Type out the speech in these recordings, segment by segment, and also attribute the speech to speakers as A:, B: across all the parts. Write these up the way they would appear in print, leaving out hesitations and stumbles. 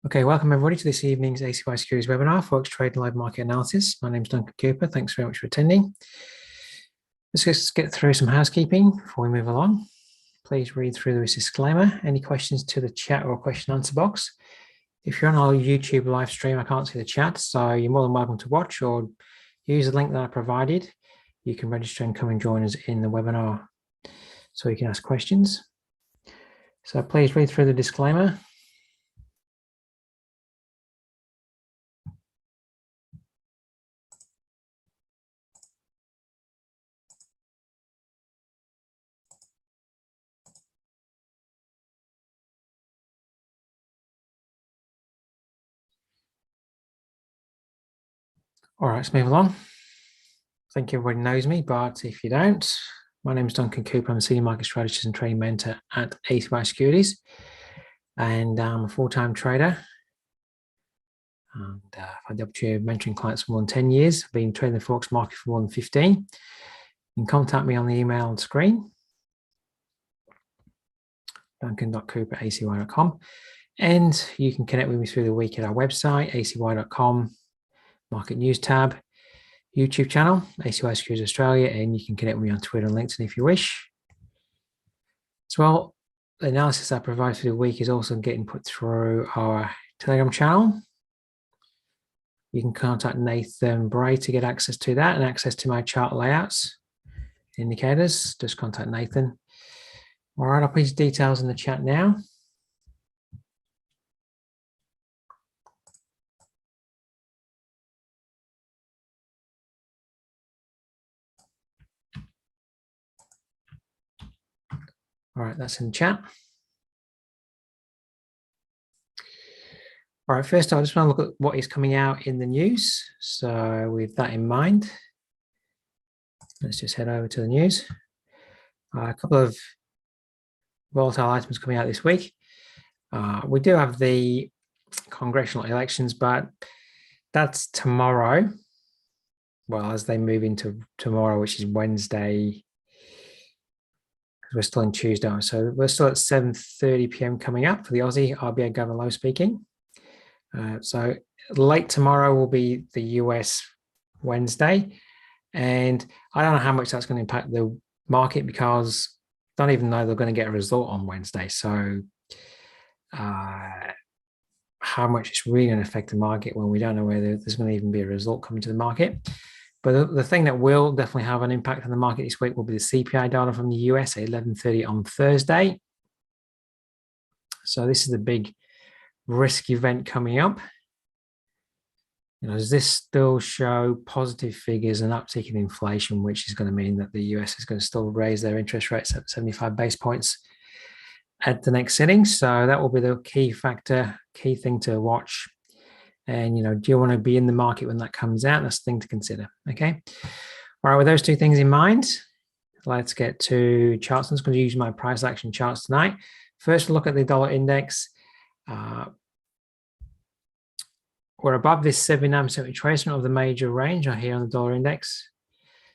A: Okay, welcome everybody to this evening's ACY Securities webinar, Forex Trade and Live Market Analysis. My name is Duncan Cooper. Thanks very much for attending. Let's just get through some housekeeping before we move along. Please read through this disclaimer. Any questions to the chat or question answer box. If you're on our YouTube live stream, I can't see the chat, so you're more than welcome to watch or use the link that I provided. You can register and come and join us in the webinar so you can ask questions. So please read through the disclaimer. All right, let's move along. I think everybody knows me, but if you don't, my name is Duncan Cooper. I'm a Senior Market Strategist and Trading Mentor at ACY Securities, and I'm a full-time trader. And I've had the opportunity of mentoring clients for more than 10 years. I've been trading the Forex market for more than 15. You can contact me on the email on screen, duncan.cooper@acy.com, and you can connect with me through the week at our website, acy.com, Market News tab, YouTube channel, ACY Securities Australia, and you can connect with me on Twitter and LinkedIn if you wish. As well, the analysis I provide for the week is also getting put through our Telegram channel. You can contact Nathan Bray to get access to that and access to my chart layouts, indicators. Just contact Nathan. All right, I'll put his details in the chat now. All right, that's in the chat. All right, first I just want to look at what is coming out in the news. So with that in mind, let's just head over to the news. A couple of volatile items coming out this week. We do have the congressional elections, but that's tomorrow. Well, as they move into tomorrow, which is Wednesday, we're still on Tuesday. So we're still at 7:30 p.m. coming up for the Aussie RBA Governor Lowe speaking. So late tomorrow will be the US Wednesday. And I don't know how much that's going to impact the market because I don't even know they're going to get a result on Wednesday. So how much it's really going to affect the market when we don't know whether there's going to even be a result coming to the market. But the thing that will definitely have an impact on the market this week will be the CPI data from the US at 11:30 on Thursday. So this is the big risk event coming up. Does this still show positive figures and uptick in inflation, which is going to mean that the US is going to still raise their interest rates at 75 base points at the next sitting? So that will be the key factor, key thing to watch. And, do you want to be in the market when that comes out? That's the thing to consider. Okay. All right. With those two things in mind, let's get to charts. I'm just going to use my price action charts tonight. First, look at the dollar index. We're above this 79% retracement of the major range here on the dollar index.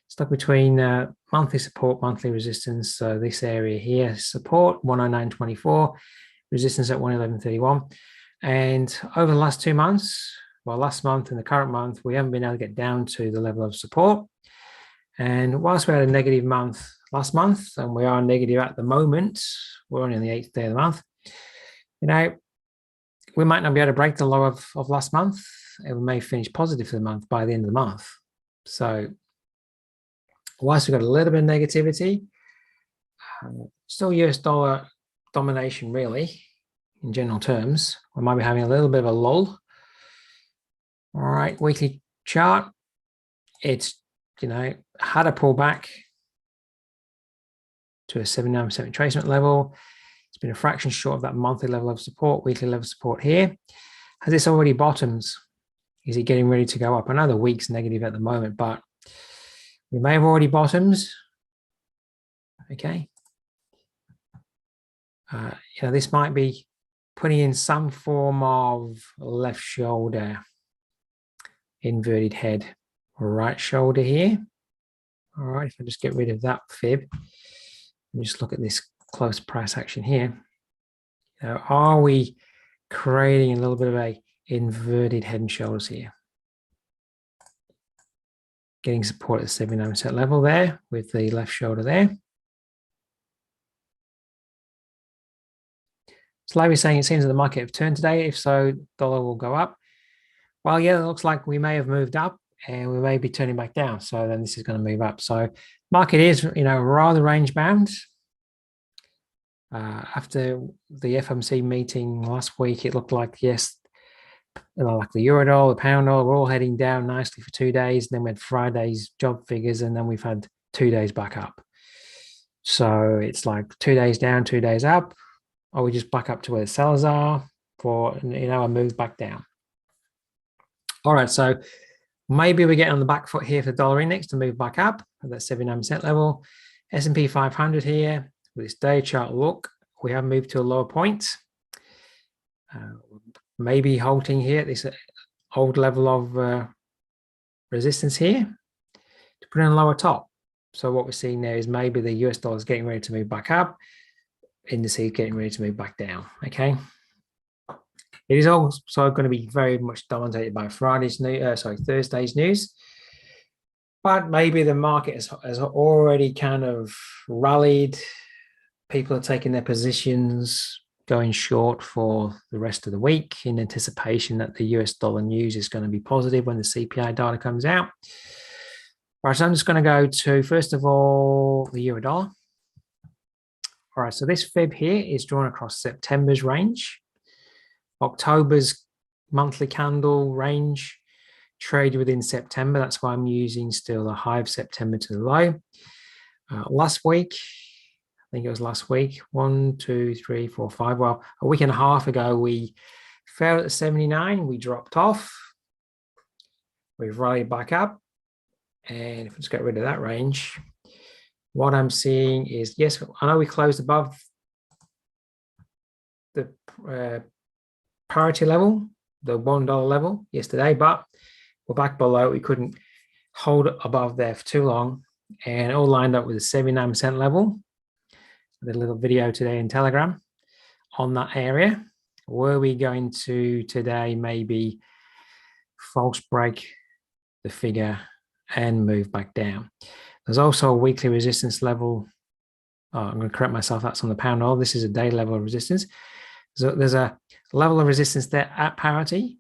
A: Stuck between monthly support, monthly resistance. So this area here, support 109.24, resistance at 111.31. And over the last 2 months, well, last month and the current month, we haven't been able to get down to the level of support. And whilst we had a negative month last month, and we are negative at the moment, we're only on the 8th day of the month, we might not be able to break the low of last month. And we may finish positive for the month by the end of the month. So whilst we've got a little bit of negativity, still US dollar domination really, in general terms. We might be having a little bit of a lull. All right, weekly chart. It's, had a pullback to a 79% retracement level. It's been a fraction short of that monthly level of support, weekly level of support here. Has this already bottoms? Is it getting ready to go up? I know the week's negative at the moment, but we may have already bottoms. Okay. This might be putting in some form of left shoulder, inverted head, right shoulder here. All right, if I just get rid of that fib and just look at this close price action here. Are we creating a little bit of a inverted head and shoulders here. Getting support at the 79% level there with the left shoulder there. So like we're saying, it seems that the market have turned today. If so, dollar will go up. Well, yeah, it looks like we may have moved up and we may be turning back down. So then this is going to move up. So market is, rather range bound. After the FOMC meeting last week, it looked like, yes, like the euro dollar, the pound dollar, we're all heading down nicely for 2 days. Then we had Friday's job figures, and then we've had 2 days back up. So it's like 2 days down, 2 days up. Or we just back up to where the sellers are for, a move back down. All right, so maybe we get on the back foot here for the dollar index to move back up at that 79% level. S&P 500 here, with this day chart look, we have moved to a lower point. Maybe halting here at this old level of resistance here to put in a lower top. So what we're seeing there is maybe the US dollar is getting ready to move back up. Indices getting ready to move back down. Okay. It is also going to be very much dominated by Thursday's news. But maybe the market has already kind of rallied. People are taking their positions, going short for the rest of the week in anticipation that the US dollar news is going to be positive when the CPI data comes out. All right, so I'm just going to go to, first of all, the euro dollar. All right, so this fib here is drawn across September's range. October's monthly candle range traded within September. That's why I'm using still the high of September to the low. Last week, I think it was last week, 1, 2, 3, 4, 5. Well, a week and a half ago, we fell at 79. We dropped off. We've rallied back up. And if we just get rid of that range, what I'm seeing is, yes, I know we closed above the parity level, the $1 level yesterday, but we're back below. We couldn't hold above there for too long, and it all lined up with a 79% level. I did a little video today in Telegram on that area. Were we going to today maybe false break the figure and move back down? There's also a weekly resistance level. I'm going to correct myself. That's on the pound dollar. This is a day level of resistance. So there's a level of resistance there at parity.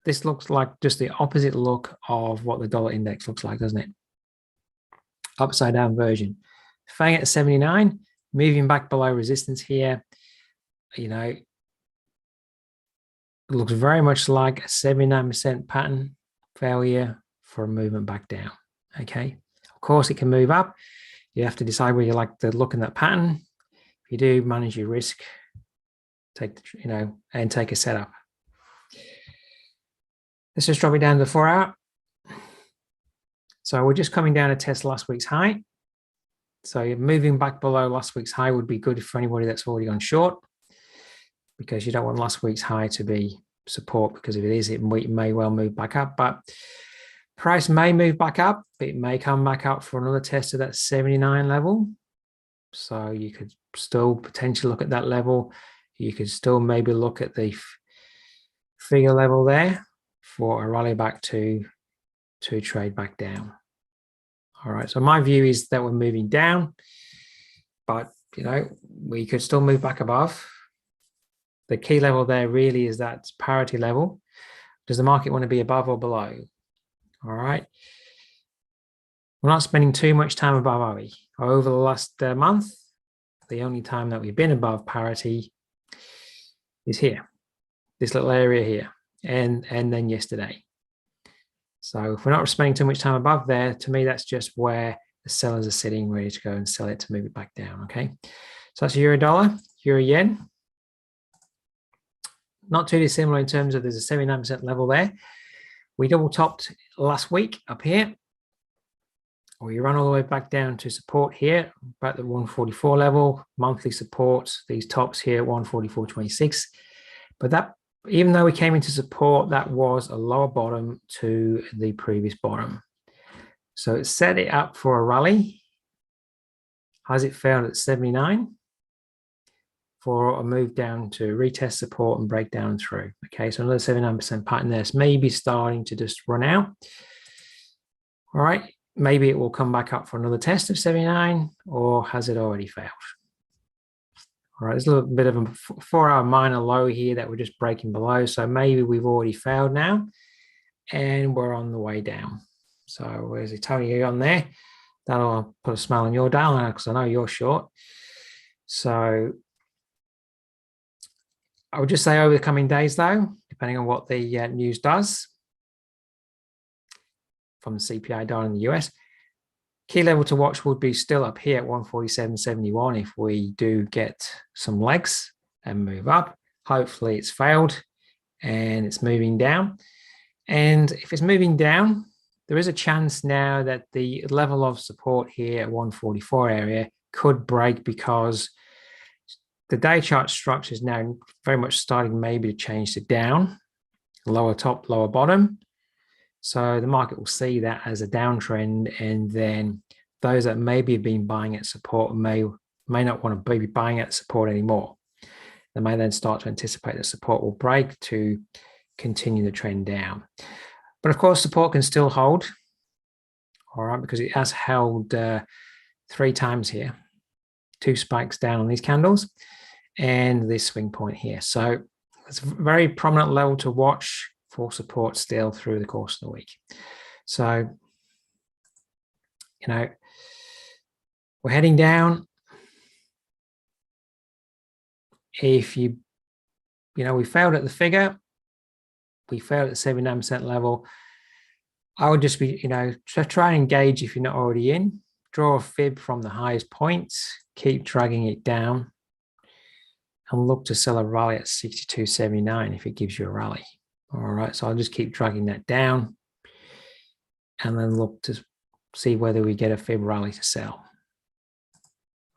A: This looks like just the opposite look of what the dollar index looks like, doesn't it? Upside down version. Fang at 79, moving back below resistance here. It looks very much like a 79% pattern failure for a movement back down. Okay. Of course, it can move up. You have to decide whether you like the look in that pattern. If you do, manage your risk, and take a setup. Let's just drop it down to the 4 hour. So we're just coming down to test last week's high. So moving back below last week's high would be good for anybody that's already gone short, because you don't want last week's high to be support, because if it is, it may well move back up. But price may move back up. It may come back up for another test of that 79 level. So you could still potentially look at that level. You could still maybe look at the figure level there for a rally back to trade back down. All right, so my view is that we're moving down, but we could still move back above. The key level there really is that parity level. Does the market want to be above or below? All right. We're not spending too much time above, are we? Over the last month, the only time that we've been above parity is here, this little area here, and then yesterday. So if we're not spending too much time above there, to me, that's just where the sellers are sitting ready to go and sell it to move it back down. Okay. So that's euro dollar, euro yen. Not too dissimilar in terms of there's a 79% level there. We double topped last week up here. We run all the way back down to support here, about the 144 level, monthly support, these tops here, 144.26. But that, even though we came into support, that was a lower bottom to the previous bottom. So it set it up for a rally. Has it failed at 79? for a move down to retest support and break down through. Okay, so another 79% pattern there. It's maybe starting to just run out. All right, maybe it will come back up for another test of 79, or has it already failed? All right, there's a little bit of a 4-hour minor low here that we're just breaking below. So maybe we've already failed now and we're on the way down. So where's it telling you on there? That'll put a smile on your dial because I know you're short. So I would just say over the coming days, though, depending on what the news does from the CPI data in the US, key level to watch would be still up here at 147.71 if we do get some legs and move up. Hopefully it's failed and it's moving down. And if it's moving down, there is a chance now that the level of support here at 144 area could break, because the day chart structure is now very much starting maybe to change to down, lower top, lower bottom. So the market will see that as a downtrend, and then those that maybe have been buying at support may not want to be buying at support anymore. They may then start to anticipate that support will break to continue the trend down. But of course, support can still hold, all right, because it has held 3 times here, 2 spikes down on these candles, and this swing point here. So it's a very prominent level to watch for support still through the course of the week. So, you know, we're heading down. If we failed at the figure, we failed at the 79% level, I would just be, try and engage if you're not already in, draw a fib from the highest points, keep dragging it down, and look to sell a rally at 62.79 if it gives you a rally. All right, so I'll just keep dragging that down and then look to see whether we get a fib rally to sell.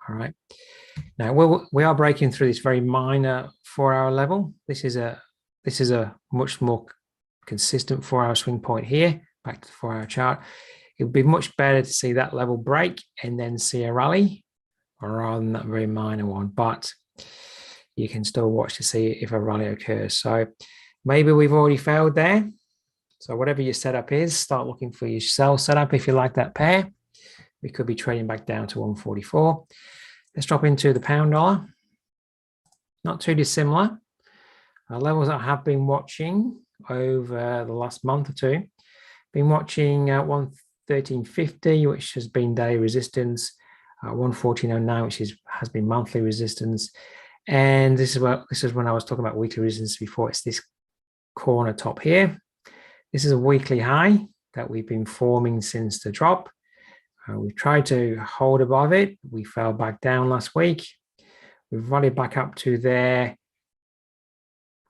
A: All right, now we are breaking through this very minor 4-hour level. This is a much more consistent 4-hour swing point here. Back to the 4-hour chart. It would be much better to see that level break and then see a rally rather than that very minor one. But you can still watch to see if a rally occurs. So maybe we've already failed there. So whatever your setup is, start looking for your sell setup if you like that pair. We could be trading back down to 144. Let's drop into the pound dollar. Not too dissimilar. Levels I have been watching over the last month or two. Been watching 113.50, which has been daily resistance, 114.09, which has been monthly resistance, and this is when I was talking about weekly resistance before. It's this corner top here. This is a weekly high that we've been forming since the drop. We've tried to hold above it. We fell back down last week. We've rallied back up to there.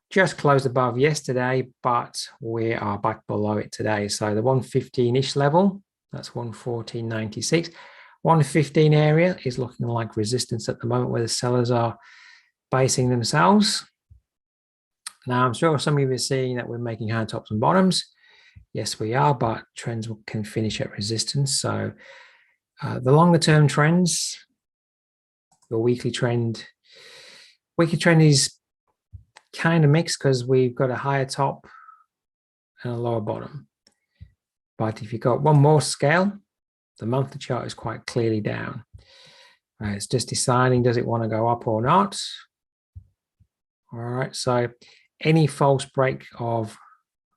A: Just closed above yesterday, but we are back below it today. So the 115-ish level, that's 114.96. 115 area is looking like resistance at the moment, where the sellers are basing themselves. Now, I'm sure some of you are seeing that we're making high tops and bottoms. Yes, we are, but trends can finish at resistance. So the longer term trends, the weekly trend is kind of mixed because we've got a higher top and a lower bottom. But if you've got one more scale, the monthly chart is quite clearly down. It's just deciding, does it want to go up or not? All right, so any false break of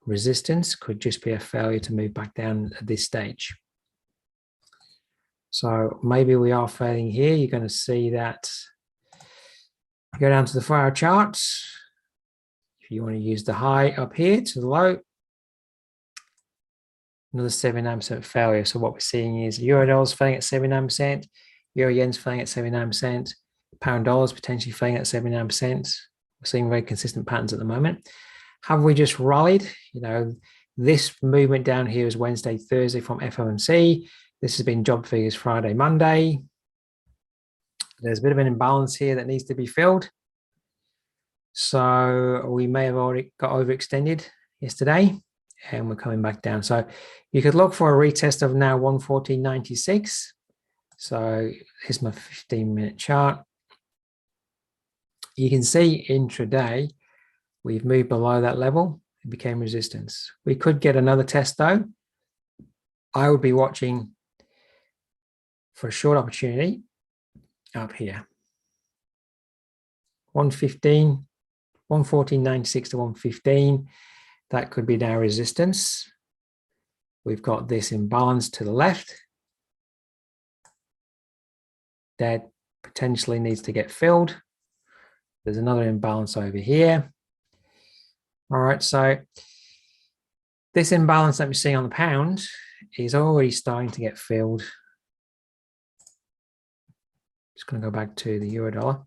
A: resistance could just be a failure to move back down at this stage. So maybe we are failing here. You're going to see that. Go down to the 4-hour chart. If you want to use the high up here to the low, another 79% failure. So what we're seeing is euro dollars failing at 79%, euro yen's failing at 79%, pound dollars potentially failing at 79%. We're seeing very consistent patterns at the moment. Have we just rallied? This movement down here is Wednesday, Thursday from FOMC. This has been job figures Friday, Monday. There's a bit of an imbalance here that needs to be filled. So we may have already got overextended yesterday and we're coming back down. So you could look for a retest of now 114.96. So here's my 15-minute chart. You can see intraday, we've moved below that level. It became resistance. We could get another test though. I would be watching for a short opportunity up here. 115, 114.96 to 115. That could be now resistance. We've got this imbalance to the left that potentially needs to get filled. There's another imbalance over here. All right, so this imbalance that we're seeing on the pound is already starting to get filled. Just going to go back to the euro dollar.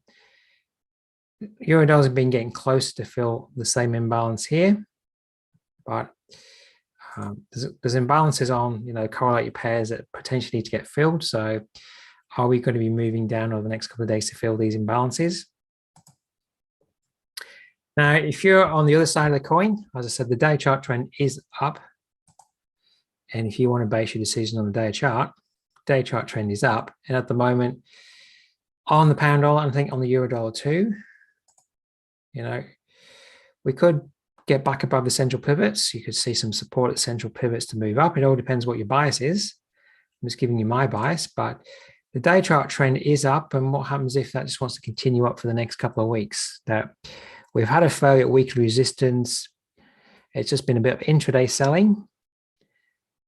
A: Euro dollars have been getting close to fill the same imbalance here, but there's imbalances on, correlated pairs that potentially need to get filled. So are we going to be moving down over the next couple of days to fill these imbalances? Now, if you're on the other side of the coin, as I said, the day chart trend is up. And if you want to base your decision on the day chart trend is up. And at the moment, on the pound dollar, I think on the euro dollar too, we could get back above the central pivots. You could see some support at central pivots to move up. It all depends what your bias is. I'm just giving you my bias, but the day chart trend is up. And what happens if that just wants to continue up for the next couple of weeks? That we've had a failure at weekly resistance. It's just been a bit of intraday selling.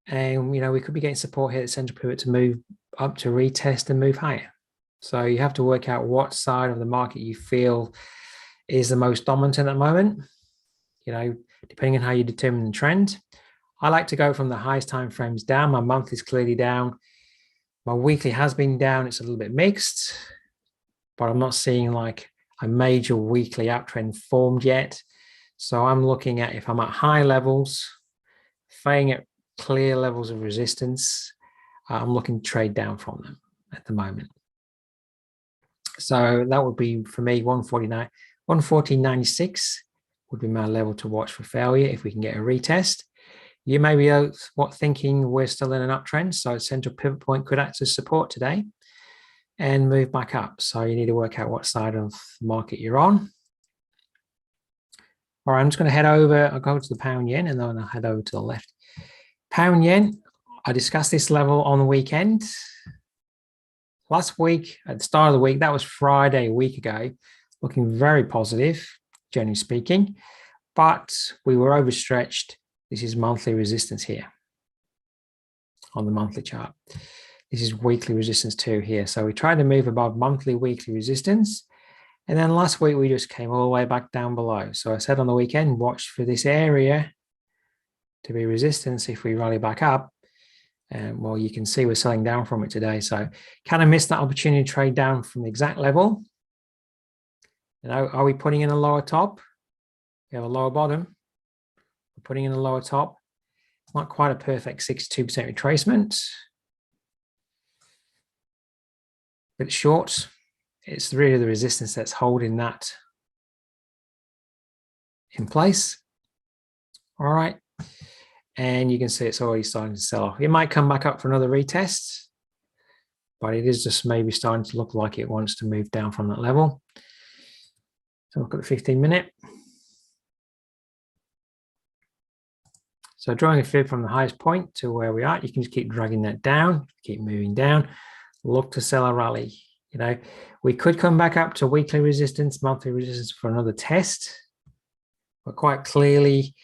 A: And, we could be getting support here at central pivot to move up to retest and move higher. So you have to work out what side of the market you feel is the most dominant at the moment, depending on how you determine the trend. I like to go from the highest time frames down. My monthly is clearly down. My weekly has been down. It's a little bit mixed, but I'm not seeing like a major weekly uptrend formed yet. So I'm looking at if I'm at high levels, failing at clear levels of resistance, I'm looking to trade down from them at the moment. So that would be for me 114.96 would be my level to watch for failure if we can get a retest. You may be thinking we're still in an uptrend, so central pivot point could act as support today and move back up. So you need to work out what side of the market you're on. All right, I'm just going to head over. I'll go to the pound yen and then I'll head over to the left. Pound yen, I discussed this level on the weekend. Last week, at the start of the week, that was Friday a week ago, looking very positive, generally speaking, but we were overstretched. This is monthly resistance here on the monthly chart. This is weekly resistance too here. So we tried to move above monthly, weekly resistance. And then last week, we just came all the way back down below. So I said on the weekend, watch for this area to be resistance if we rally back up. And well, you can see we're selling down from it today. So kind of missed that opportunity to trade down from the exact level. Are we putting in a lower top? We have a lower bottom. We're putting in a lower top. It's not quite a perfect 62% retracement. But it's short. It's really the resistance that's holding that in place. All right. And you can see it's already starting to sell off. It might come back up for another retest, but it is just maybe starting to look like it wants to move down from that level. So look at the 15-minute. So drawing a fib from the highest point to where we are, you can just keep dragging that down, keep moving down, look to sell a rally. We could come back up to weekly resistance, monthly resistance for another test, but quite clearly,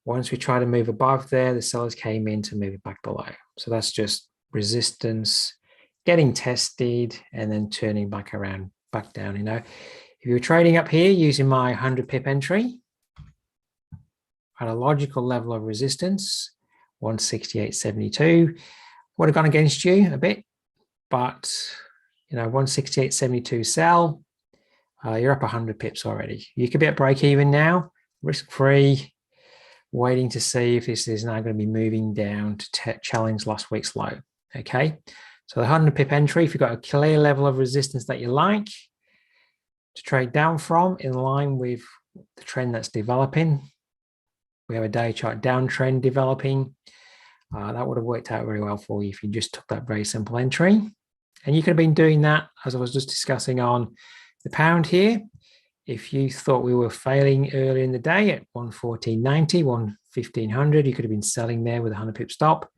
A: once we try to move above there, the sellers came in to move it back below. So that's just resistance, getting tested, and then turning back around, back down. If you're trading up here using my 100 pip entry at a logical level of resistance, 168.72, would have gone against you a bit, but 168.72 sell, you're up 100 pips already. You could be at break even now, risk-free, waiting to see if this is now going to be moving down to challenge last week's low. Okay, so the 100 pip entry, if you've got a clear level of resistance that you like to trade down from in line with the trend that's developing, we have a day chart downtrend developing. That would have worked out very well for you if you just took that very simple entry. And you could have been doing that, as I was just discussing on the pound here. if you thought we were failing early in the day at 114.90, 11500, you could have been selling there with a 100 pip stop.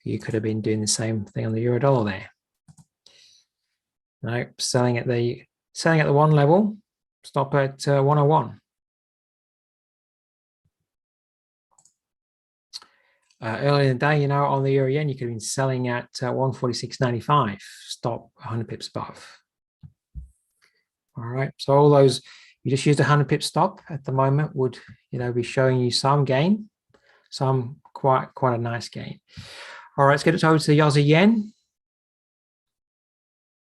A: You could have been doing the same thing on the euro dollar there. No, selling at the one level, stop at 101. Earlier in the day, on the euro yen, you could have been selling at 146.95, stop 100 pips above. All right, so all those, you just used a 100 pip stop at the moment would, be showing you some gain, some quite a nice gain. All right, let's get it over to the Aussie yen.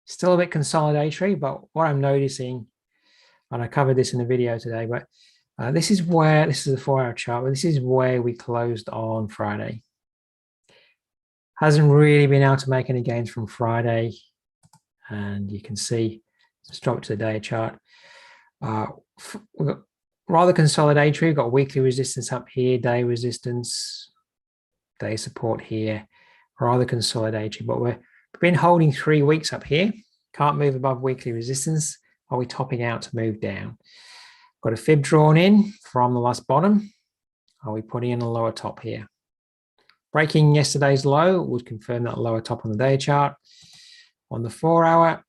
A: Still a bit consolidatory, but what I'm noticing, and I covered this in the video today, but this is the 4-hour chart, but this is where we closed on Friday. Hasn't really been able to make any gains from Friday. And you can see, let's drop to the day chart. We've got rather consolidatory. We've got weekly resistance up here, day resistance, day support here, rather consolidatory, but we've been holding 3 weeks up here. Can't move above weekly resistance. Are we topping out to move down? Got a fib drawn in from the last bottom. Are we putting in a lower top here? Breaking yesterday's low would confirm that lower top on the day chart. On the 4-hour,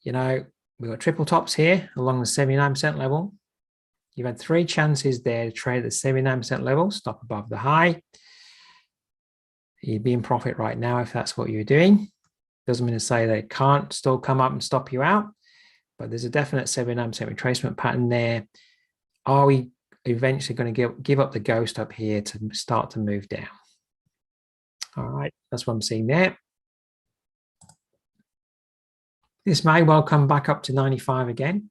A: we've got triple tops here along the 79% level. You've had 3 chances there to trade at the 79% level, stop above the high. You'd be in profit right now if that's what you're doing. Doesn't mean to say that it can't still come up and stop you out, but there's a definite 79% retracement pattern there. Are we eventually going to give up the ghost up here to start to move down? All right, that's what I'm seeing there. This may well come back up to 95 again.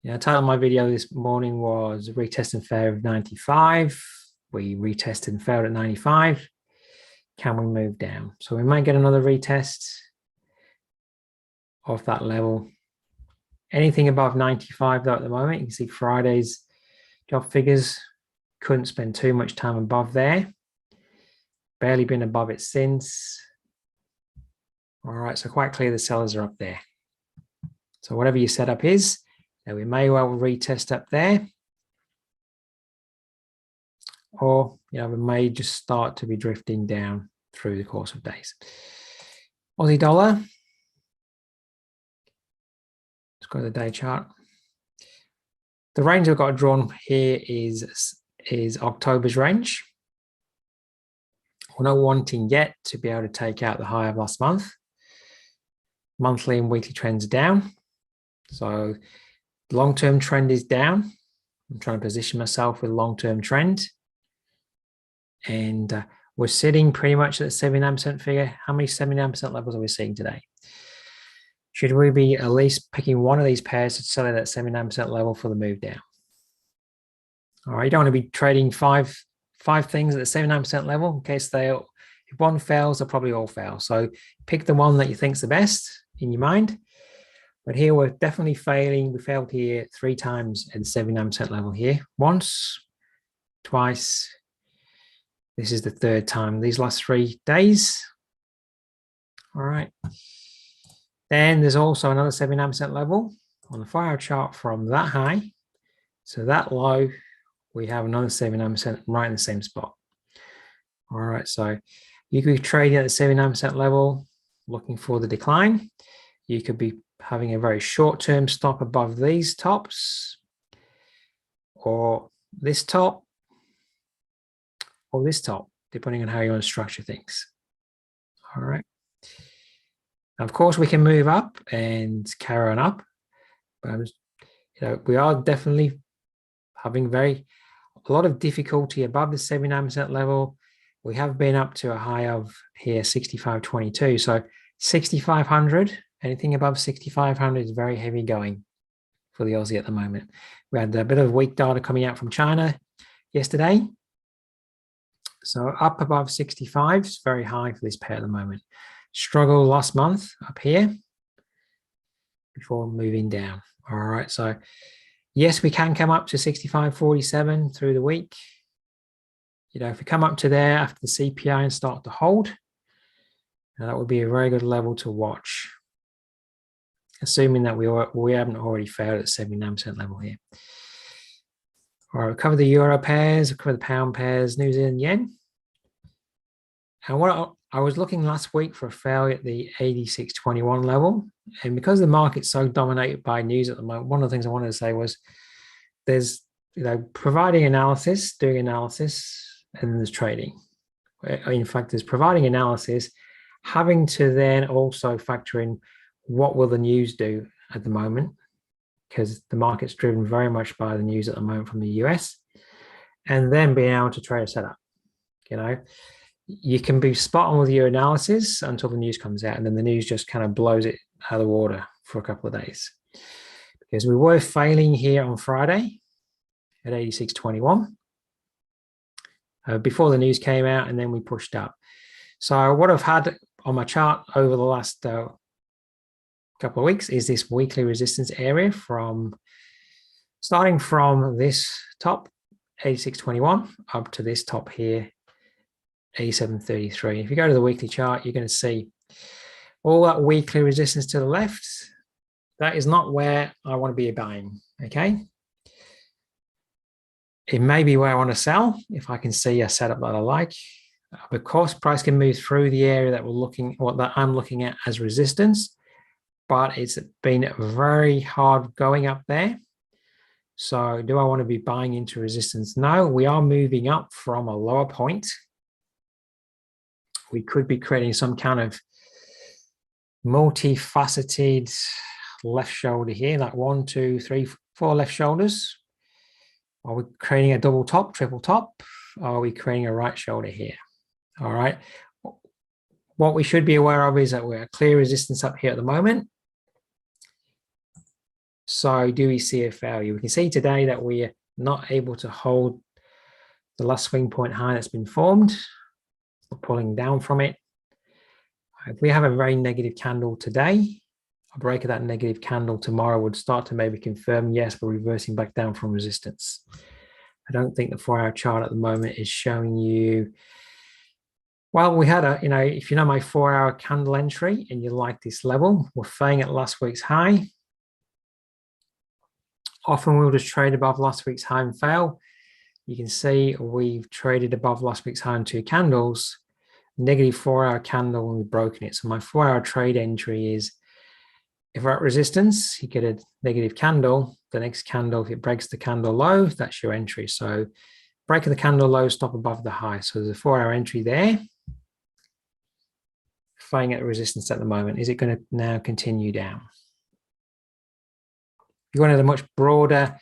A: The title of my video this morning was retest and fail of 95. We retested and failed at 95. Can we move down? So we might get another retest of that level. Anything above 95 though at the moment, you can see Friday's job figures, couldn't spend too much time above there. Barely been above it since. All right, so quite clear the sellers are up there. So whatever your setup is, then we may well retest up there. Or, we may just start to be drifting down through the course of days. Aussie dollar. Let's go to the day chart. The range I've got drawn here is October's range. We're not wanting yet to be able to take out the high of last month. Monthly and weekly trends are down. So the long-term trend is down. I'm trying to position myself with long-term trend. And we're sitting pretty much at the 79% figure. How many 79% levels are we seeing today? Should we be at least picking one of these pairs to sell at that 79% level for the move down? All right, you don't want to be trading five things at the 79% level in case if one fails, they'll probably all fail. So pick the one that you think's the best in your mind. But here we're definitely failing. We failed here 3 times at the 79% level here. Once, twice. This is the 3rd time these last 3 days. All right. Then there's also another 79% level on the 4-hour chart from that high. So that low, we have another 79% right in the same spot. All right, so you could be trading at the 79% level, looking for the decline. You could be having a very short-term stop above these tops, or this top, or this top, depending on how you want to structure things. All right. Of course, we can move up and carry on up, but we are definitely having a lot of difficulty above the 79% level. We have been up to a high of here 65.22. So 6,500, anything above 6,500 is very heavy going for the Aussie at the moment. We had a bit of weak data coming out from China yesterday. So up above 65 is very high for this pair at the moment. Struggle last month up here before moving down. All right, so yes, we can come up to 65.47 through the week. If we come up to there after the CPI and start to hold, that would be a very good level to watch. assuming that we haven't already failed at 79% level here. All right, we'll cover the euro pairs, we'll cover the pound pairs, New Zealand yen. And what I was looking last week for a failure at the 86.21 level. And because the market's so dominated by news at the moment, one of the things I wanted to say was there's, providing analysis, doing analysis, and there's trading. In fact, there's providing analysis, having to then also factor in what will the news do at the moment, because the market's driven very much by the news at the moment from the US, and then being able to trade a setup. You can be spot on with your analysis until the news comes out, and then the news just kind of blows it out of the water for a couple of days. Because we were failing here on Friday at 86.21 before the news came out, and then we pushed up. So what I've had on my chart over the last couple of weeks is this weekly resistance area starting from this top 86.21 up to this top here 87.33. If you go to the weekly chart, you're going to see all that weekly resistance to the left. That is not where I want to be buying. Okay, it may be where I want to sell if I can see a setup that I like. Of course, price can move through the area that I'm looking at as resistance, but it's been very hard going up there. So do I want to be buying into resistance? No, we are moving up from a lower point. We could be creating some kind of multifaceted left shoulder here, like 1, 2, 3, 4 left shoulders. Are we creating a double top, triple top? Or are we creating a right shoulder here? All right. What we should be aware of is that we're clear resistance up here at the moment. So do we see a failure? We can see today that we are not able to hold the last swing point high that's been formed. We're pulling down from it. If we have a very negative candle today, a break of that negative candle tomorrow would start to maybe confirm, yes, we're reversing back down from resistance. I don't think the 4-hour chart at the moment is showing you. Well, we had if you know my 4-hour candle entry and you like this level, we're failing at last week's high. Often we'll just trade above last week's high and fail. You can see we've traded above last week's high in 2 candles, negative 4-hour candle, and we've broken it. So my 4-hour trade entry is, if we're at resistance, you get a negative candle. The next candle, if it breaks the candle low, that's your entry. So breaking the candle low, stop above the high. So there's a 4-hour entry there. Failing at resistance at the moment. Is it going to now continue down? If you wanted a much broader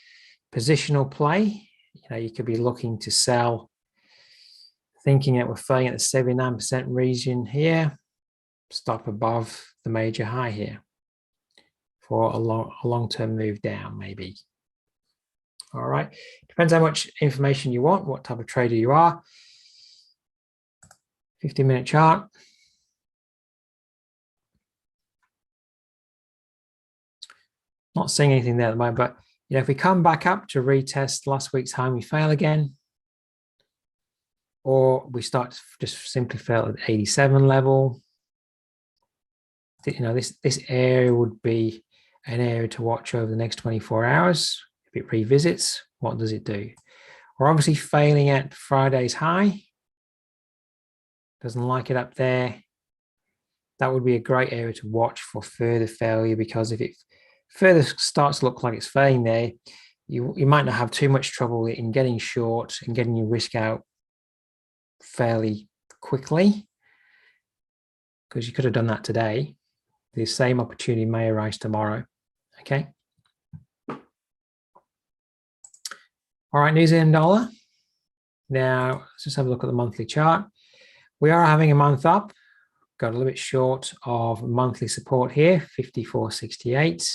A: positional play, you could be looking to sell, thinking that we're failing at the 79% region here, stop above the major high here for a long-term move down, maybe. All right, depends how much information you want, what type of trader you are. 15-minute chart. Not seeing anything there at the moment, but if we come back up to retest last week's high, we fail again, or we start to just simply fail at the 87 level. This area would be an area to watch over the next 24 hours. If it revisits, what does it do? We're obviously failing at Friday's high. Doesn't like it up there. That would be a great area to watch for further failure, because if it further starts to look like it's failing there, you might not have too much trouble in getting short and getting your risk out fairly quickly, because you could have done that today. The same opportunity may arise tomorrow. Okay. All right, New Zealand dollar. Now let's just have a look at the monthly chart. We are having a month up. Got a little bit short of monthly support here, 54.68.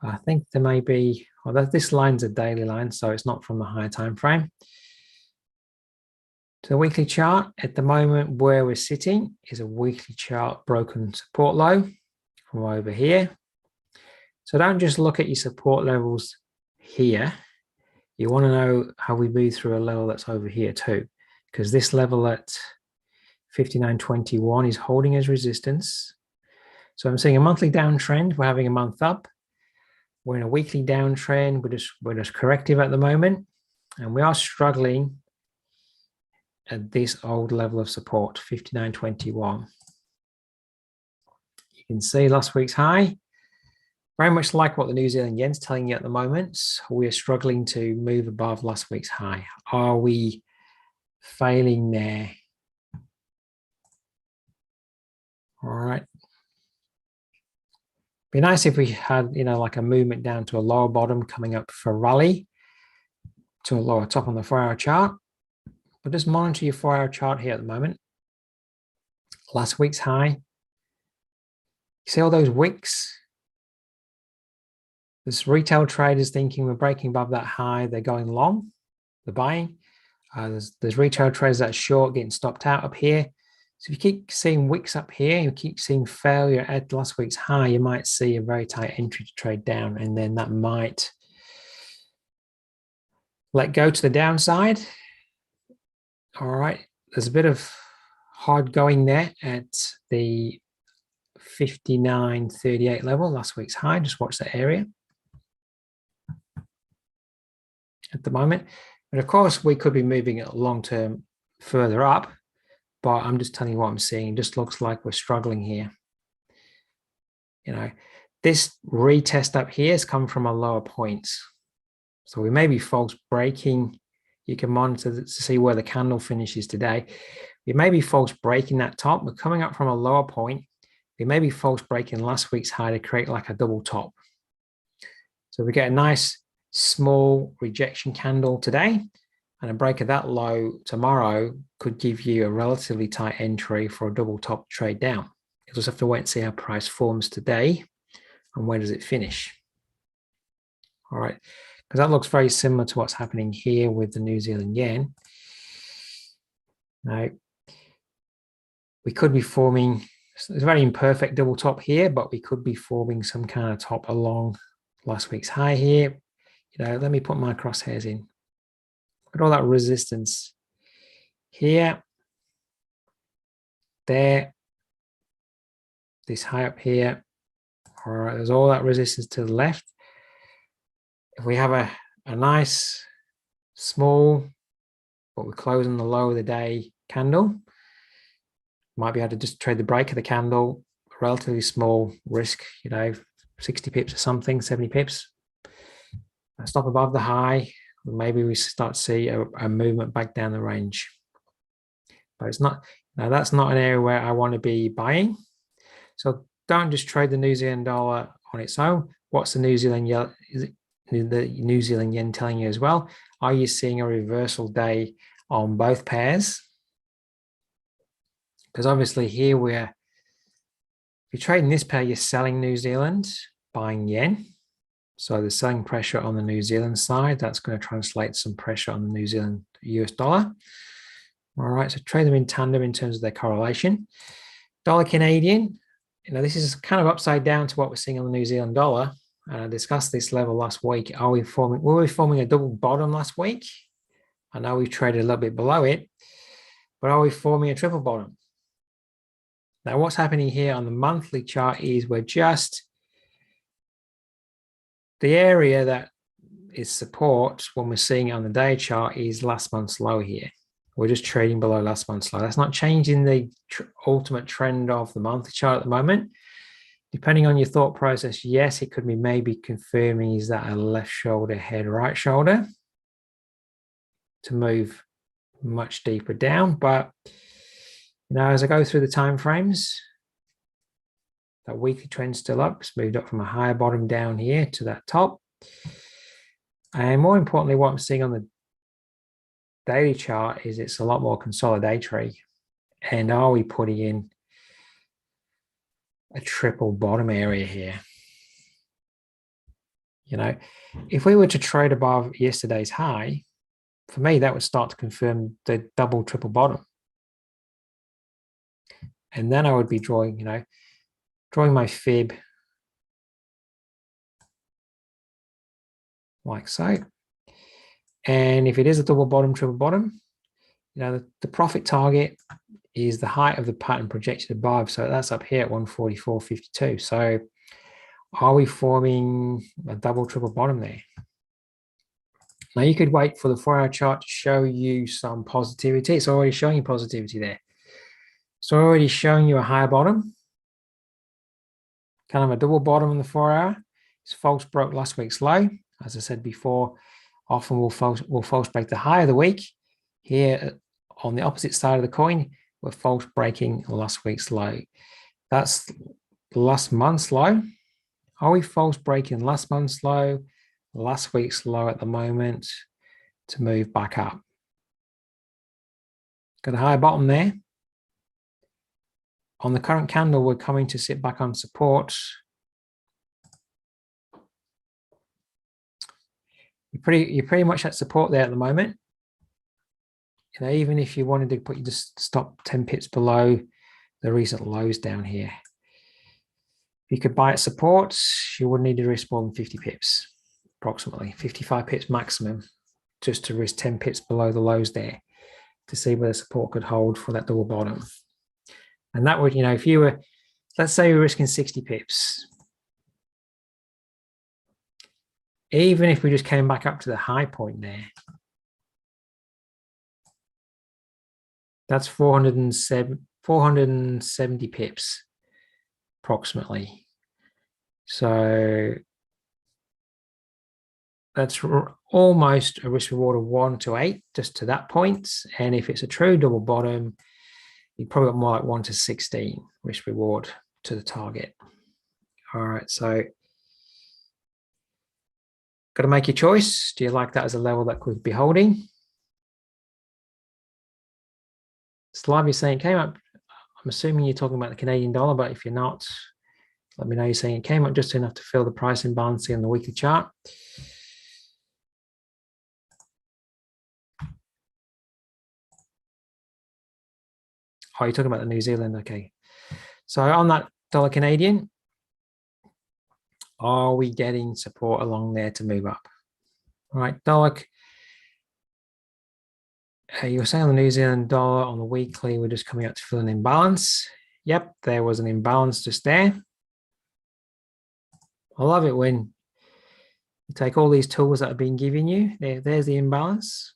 A: I think there may be, well, this line's a daily line, so it's not from the higher time frame. To the weekly chart, at the moment where we're sitting is a weekly chart broken support low from over here. So don't just look at your support levels here. You want to know how we move through a level that's over here too, because this level at 59.21 is holding as resistance. So I'm seeing a monthly downtrend. We're having a month up. We're in a weekly downtrend. We're just corrective at the moment. And we are struggling at this old level of support, 59.21. You can see last week's high. Very much like what the New Zealand yen's telling you at the moment. We are struggling to move above last week's high. Are we failing there? All right. Be nice if we had, like a movement down to a lower bottom coming up for a rally to a lower top on the 4-hour chart. But just monitor your 4-hour chart here at the moment. Last week's high. You see all those wicks? There's retail traders thinking we're breaking above that high. They're going long, they're buying. There's retail traders that are short, getting stopped out up here. So if you keep seeing wicks up here, you keep seeing failure at last week's high, you might see a very tight entry to trade down, and then that might let go to the downside. All right, there's a bit of hard going there at the 59.38 level, last week's high. Just watch that area at the moment. But of course, we could be moving it long term further up, but I'm just telling you what I'm seeing. It just looks like we're struggling here. This retest up here has come from a lower point. So we may be false breaking. You can monitor to see where the candle finishes today. We may be false breaking that top. We're coming up from a lower point. We may be false breaking last week's high to create like a double top. So we get a nice small rejection candle today, and a break of that low tomorrow could give you a relatively tight entry for a double top trade down. You'll just have to wait and see how price forms today and where does it finish. All right, because that looks very similar to what's happening here with the New Zealand yen. Now, we could be forming, it's a very imperfect double top here, but we could be forming some kind of top along last week's high here. Let me put my crosshairs in. Look at all that resistance here, there, this high up here. All right, there's all that resistance to the left. If we have a nice small, but we're closing the low of the day candle, might be able to just trade the break of the candle, relatively small risk, 60 pips or something, 70 pips. Stop above the high, maybe we start to see a movement back down the range. But it's not, now that's not an area where I want to be buying. So don't just trade the New Zealand dollar on its own. What's the New Zealand yen telling you as well? Are you seeing a reversal day on both pairs? Because obviously here if you're trading this pair, you're selling New Zealand, buying yen. So there's selling pressure on the New Zealand side. That's going to translate some pressure on the New Zealand US dollar. All right, so trade them in tandem in terms of their correlation. Dollar Canadian, this is kind of upside down to what we're seeing on the New Zealand dollar. I discussed this level last week. Were we forming a double bottom last week? I know we've traded a little bit below it, but are we forming a triple bottom? Now, what's happening here on the monthly chart is we're just, the area that is support when we're seeing it on the day chart is last month's low here. We're just trading below last month's low. That's not changing the ultimate trend of the monthly chart at the moment. Depending on your thought process, yes, it could be maybe confirming is that a left shoulder, head, right shoulder to move much deeper down. But as I go through the time frames, that weekly trend still up. It's moved up from a higher bottom down here to that top. And more importantly, what I'm seeing on the daily chart is it's a lot more consolidatory. And are we putting in a triple bottom area here? If we were to trade above yesterday's high, for me, that would start to confirm the double, triple bottom. And then I would be drawing my fib like so. And if it is a double bottom, triple bottom, the profit target is the height of the pattern projected above. So that's up here at 144.52. So are we forming a double, triple bottom there? Now you could wait for the 4-hour chart to show you some positivity. It's already showing you positivity there. So already showing you a higher bottom, kind of a double bottom on the 4-hour. It's false broke last week's low. As I said before, often we'll false break the high of the week. Here on the opposite side of the coin, we're false breaking last week's low. That's last month's low. Are we false breaking last month's low, last week's low at the moment to move back up? Got a higher bottom there. On the current candle, we're coming to sit back on support. You're pretty much at support there at the moment. You know, even if you wanted to put you just stop 10 pips below the recent lows down here. If you could buy at support, you wouldn't need to risk more than 50 pips, approximately 55 pips maximum, just to risk 10 pips below the lows there to see whether support could hold for that double bottom. And that would, you know, if you were, let's say you're risking 60 pips. Even if we just came back up to the high point there, that's 470 pips approximately. So that's almost a risk reward of 1 to 8 just to that point. And if it's a true double bottom, you probably got more like 1 to 16 risk reward to the target. All right, so got to make your choice. Do you like that as a level that could be holding? Slav, you're saying it came up. I'm assuming you're talking about the Canadian dollar, but if you're not, let me know you're saying it came up just enough to fill the price imbalance in the weekly chart. Oh, you're talking about the New Zealand, okay. So on that dollar Canadian, are we getting support along there to move up? All right, dollar. You were saying on the New Zealand dollar on the weekly, we're just coming out to fill an imbalance. Yep, there was an imbalance just there. I love it when you take all these tools that have been given you. There's the imbalance.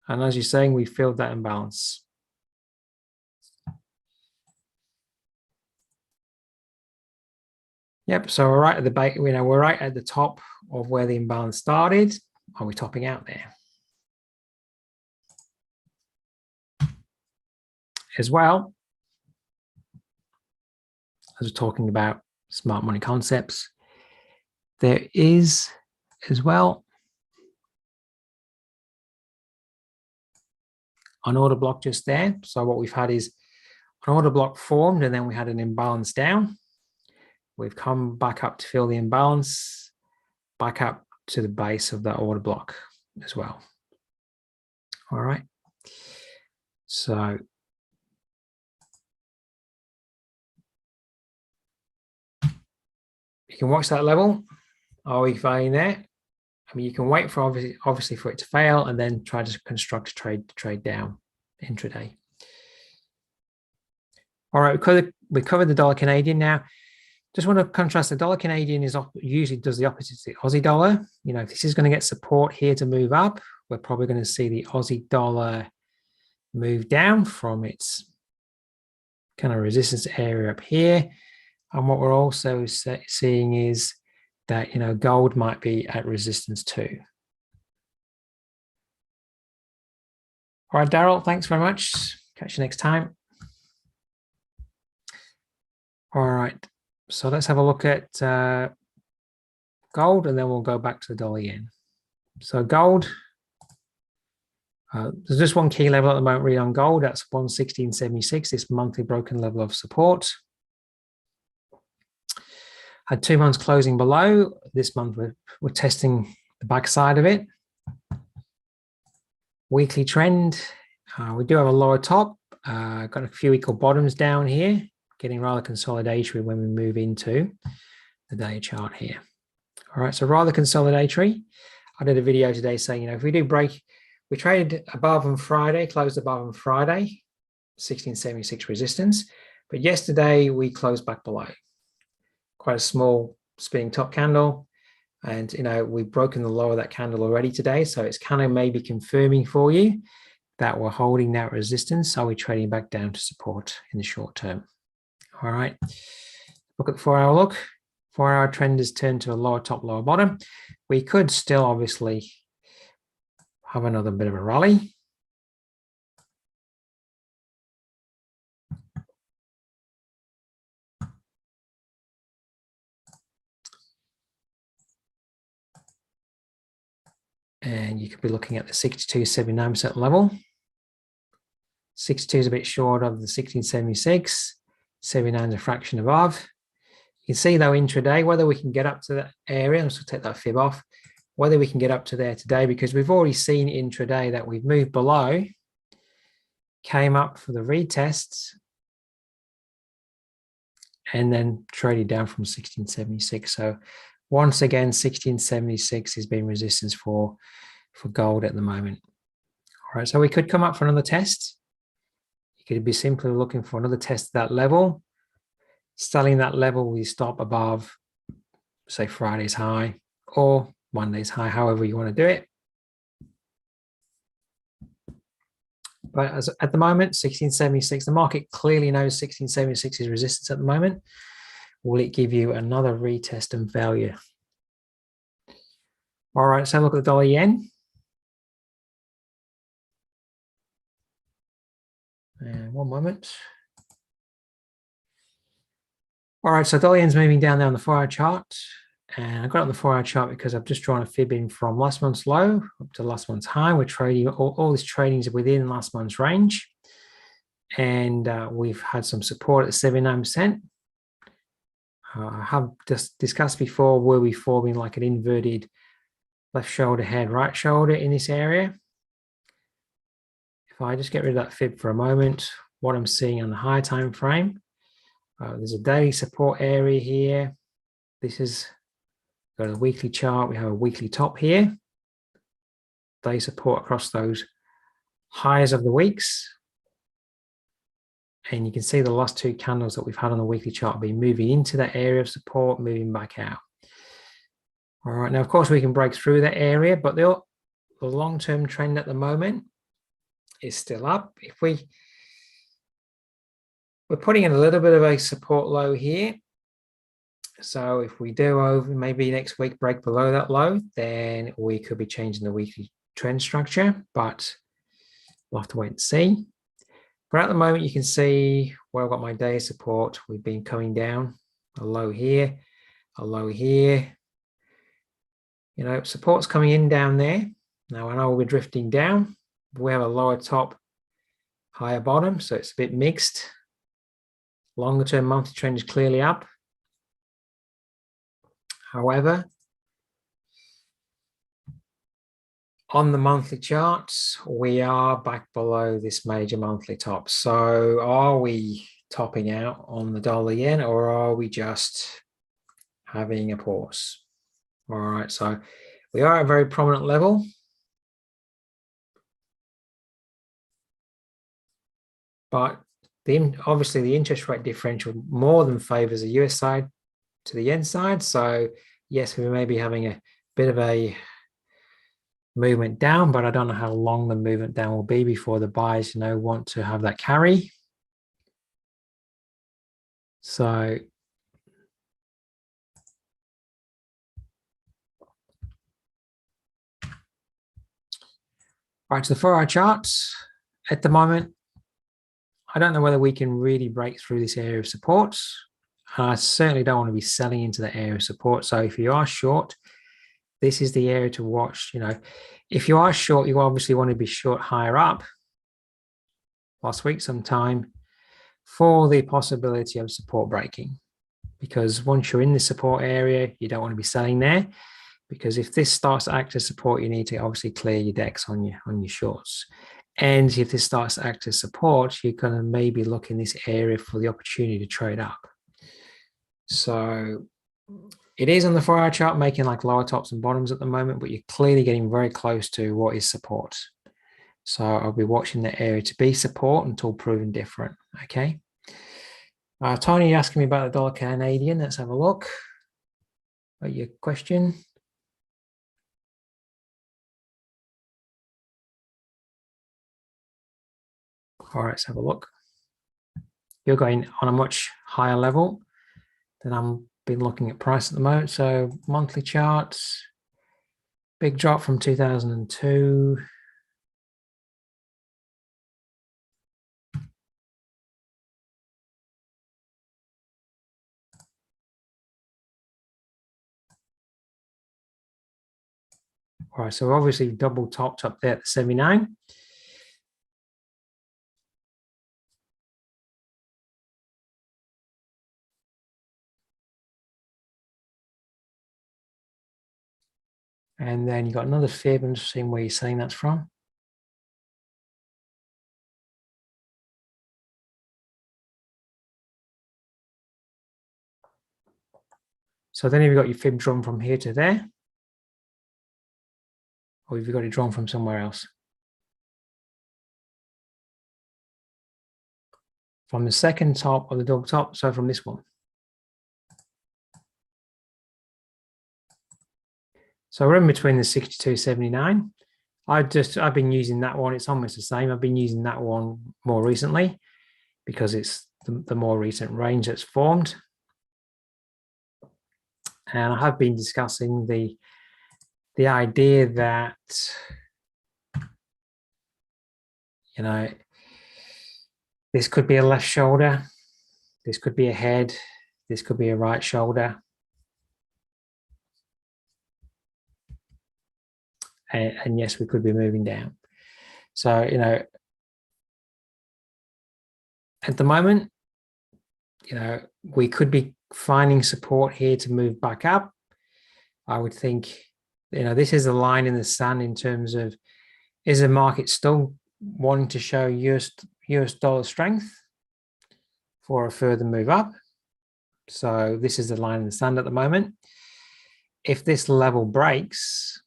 A: And as you're saying, we filled that imbalance. Yep, so we're right at the base, you know, we're right at the top of where the imbalance started. Are we topping out there? As well, as we're talking about smart money concepts, there is as well an order block just there. So what we've had is an order block formed and then we had an imbalance down. We've come back up to fill the imbalance, back up to the base of that order block as well. All right. So you can watch that level. Are we failing there? I mean, you can wait for obviously for it to fail and then try to construct a trade down intraday. All right, we covered the dollar Canadian now. Just want to contrast the dollar Canadian is usually does the opposite to the Aussie dollar. You know, if this is going to get support here to move up, we're probably going to see the Aussie dollar move down from its kind of resistance area up here. And what we're also seeing is that, you know, gold might be at resistance too. All right, Daryl, thanks very much. Catch you next time. All right, so let's have a look at gold and then we'll go back to the dollar yen. So gold, there's just one key level at the moment really on gold. That's 116.76, this monthly broken level of support. Had 2 months closing below. This month we're testing the backside of it. Weekly trend, we do have a lower top. Got a few equal bottoms down here, getting rather consolidatory when we move into the day chart here. All right, so rather consolidatory. I did a video today saying, you know, if we do break, We traded above on Friday, closed above on Friday, 1676 resistance. But yesterday we closed back below. Quite a small spinning top candle. And, we've broken the low of that candle already today. So it's kind of maybe confirming for you that we're holding that resistance. Are we trading back down to support in the short term? All right. Look at the 4-hour look. 4-hour trend has turned to a lower top, lower bottom. We could still obviously have another bit of a rally. And you could be looking at the 62.79% level. 62 is a bit short of the 1676. 79 is a fraction above. You can see though intraday whether we can get up to that area. Let's take that fib off. Whether we can get up to there today, because we've already seen intraday that we've moved below, came up for the retests, and then traded down from 1676. So once again, 1676 has been resistance for gold at the moment. All right, so we could come up for another test. You could be simply looking for another test at that level. Selling that level, we stop above, say, Friday's high or Monday's high, however you want to do it. But at the moment, 1676, the market clearly knows 1676 is resistance at the moment. Will it give you another retest and failure? All right, let's have a look at the dollar yen. And one moment. All right, so dollar yen's moving down there on the 4-hour chart. And I got it on the 4-hour chart because I'm just trying to fib in from last month's low up to last month's high. We're trading, all this trading is within last month's range. And we've had some support at 79%. I have just discussed before, were we forming like an inverted left shoulder, head, right shoulder in this area? If I just get rid of that fib for a moment, what I'm seeing on the higher time frame, there's a daily support area here. This is, go to the weekly chart, we have a weekly top here. Daily support across those highs of the weeks. And you can see the last two candles that we've had on the weekly chart be moving into that area of support, moving back out. All right, now, of course, we can break through that area, but the long-term trend at the moment is still up. If we're putting in a little bit of a support low here. So if we do over maybe next week break below that low, then we could be changing the weekly trend structure, but we'll have to wait and see. But at the moment, you can see where I've got my day support. We've been coming down, a low here, a low here. Support's coming in down there. Now I know we're drifting down. We have a lower top, higher bottom, so it's a bit mixed. Longer term monthly trend is clearly up. However, on the monthly charts, we are back below this major monthly top. So are we topping out on the dollar yen, or are we just having a pause? All right, so we are at a very prominent level. But obviously the interest rate differential more than favors the US side to the yen side. So yes, we may be having a bit of a movement down, but I don't know how long the movement down will be before the buyers, want to have that carry. So right to the 4-hour charts. At the moment, I don't know whether we can really break through this area of support. I certainly don't want to be selling into the area of support. So if you are short, this is the area to watch. If you are short, you obviously want to be short higher up last week sometime for the possibility of support breaking. Because once you're in the support area, you don't want to be selling there. Because if this starts to act as support, you need to obviously clear your decks on your shorts. And if this starts to act as support, you're going to maybe look in this area for the opportunity to trade up. So it is on the 4-hour chart making like lower tops and bottoms at the moment, but you're clearly getting very close to what is support. So I'll be watching the area to be support until proven different. Okay. Tony, you're asking me about the dollar Canadian. Let's have a look at your question. All right, let's have a look. You're going on a much higher level than I'm been looking at price at the moment. So monthly charts, big drop from 2002. All right, so obviously double topped up there at the 79. And then you got another fib. I'm just seeing where you're saying that's from. So then have you got your fib drawn from here to there? Or have you got it drawn from somewhere else? From the second top of the double top, so from this one. So we're in between the 62.79. I've been using that one. It's almost the same. I've been using that one more recently because it's the more recent range that's formed. And I have been discussing the idea that, you know, this could be a left shoulder, this could be a head, this could be a right shoulder. And yes, we could be moving down. So, you know, at the moment, you know, we could be finding support here to move back up. I would think, you know, this is a line in the sand in terms of, is the market still wanting to show US dollar strength for a further move up? So this is the line in the sand at the moment. If this level breaks,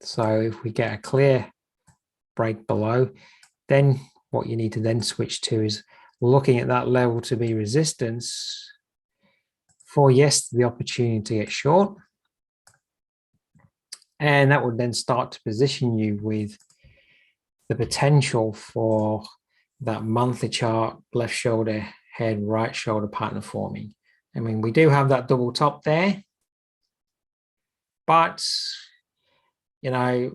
A: so if we get a clear break below, then what you need to then switch to is looking at that level to be resistance for, yes, the opportunity to get short. And that would then start to position you with the potential for that monthly chart, left shoulder, head, right shoulder pattern forming. I mean, we do have that double top there, but you know,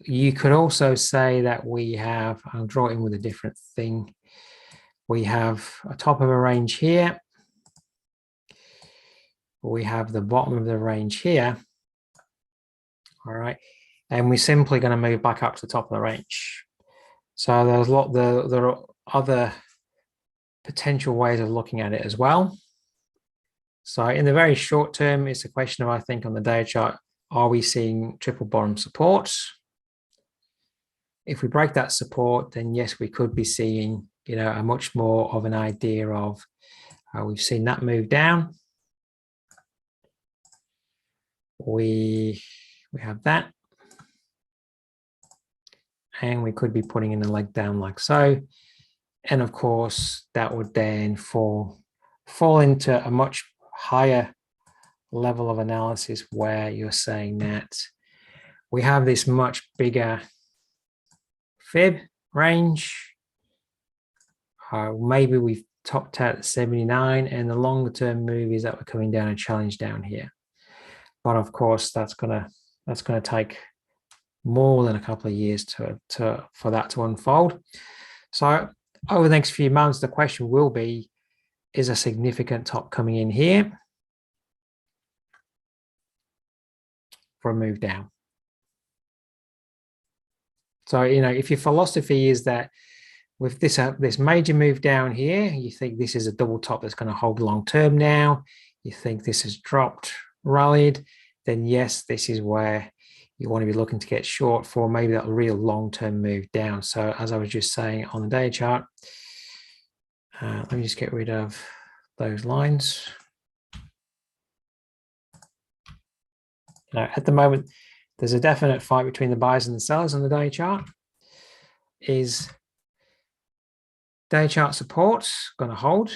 A: you could also say that we have, I'll draw it in with a different thing. We have a top of a range here. We have the bottom of the range here. All right. And we're simply going to move back up to the top of the range. So there are other potential ways of looking at it as well. So in the very short term, it's a question of, I think on the day chart, are we seeing triple bottom support? If we break that support, then yes, we could be seeing, you know, a much more of an idea of, we've seen that move down. We have that. And we could be putting in a leg down like so. And of course, that would then fall into a much higher level of analysis where you're saying that we have this much bigger fib range. Maybe we've topped out at 79, and the longer term move is that we're coming down a challenge down here. But of course, that's gonna take more than a couple of years for that to unfold. So over the next few months, the question will be, is a significant top coming in here for a move down? So, you know, if your philosophy is that with this major move down here, you think this is a double top that's going to hold long term now, you think this has dropped, rallied, then yes, this is where you want to be looking to get short for maybe that real long-term move down. So as I was just saying on the day chart, let me just get rid of those lines. Now, at the moment, there's a definite fight between the buyers and the sellers on the day chart. is day chart support going to hold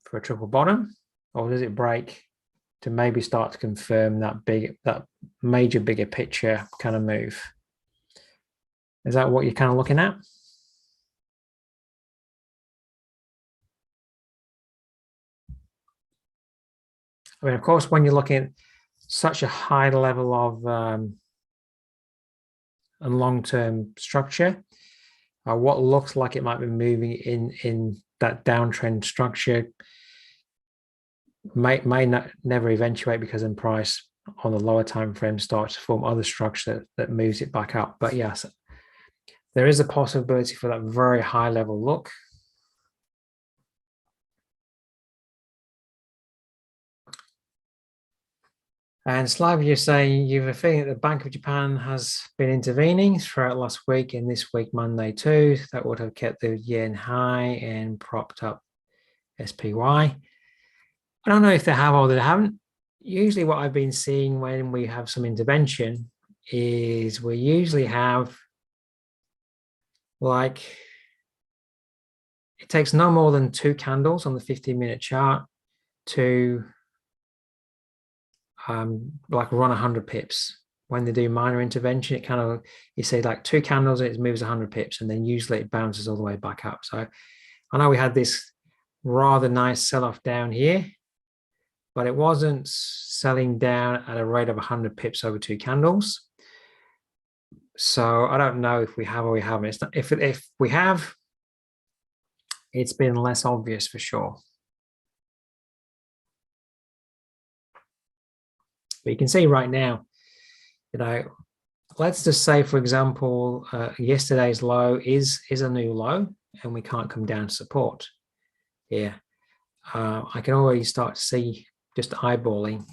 A: for a triple bottom, or does it break to maybe start to confirm that major bigger picture kind of move? Is that what you're kind of looking at? I mean, of course, when you're looking at such a high level of a long-term structure, what looks like it might be moving in that downtrend structure may never eventuate, because in price on the lower time frame starts to form other structure that moves it back up. But yes, there is a possibility for that very high level look. And Slav, you're saying you have a feeling that the Bank of Japan has been intervening throughout last week and this week, Monday too. That would have kept the yen high and propped up SPY. I don't know if they have or they haven't. Usually what I've been seeing when we have some intervention is we usually have, like, it takes no more than 2 candles on the 15-minute chart to like run 100 pips. When they do minor intervention, it kind of, you say like 2 candles and it moves 100 pips, and then usually it bounces all the way back up. So I know we had this rather nice sell-off down here, but it wasn't selling down at a rate of 100 pips over 2 candles. So I don't know if we have or we haven't. It's not, if we have, it's been less obvious for sure. But you can see right now, you know, let's just say, for example, yesterday's low is a new low, and we can't come down to support here. I can already start to see, just eyeballing,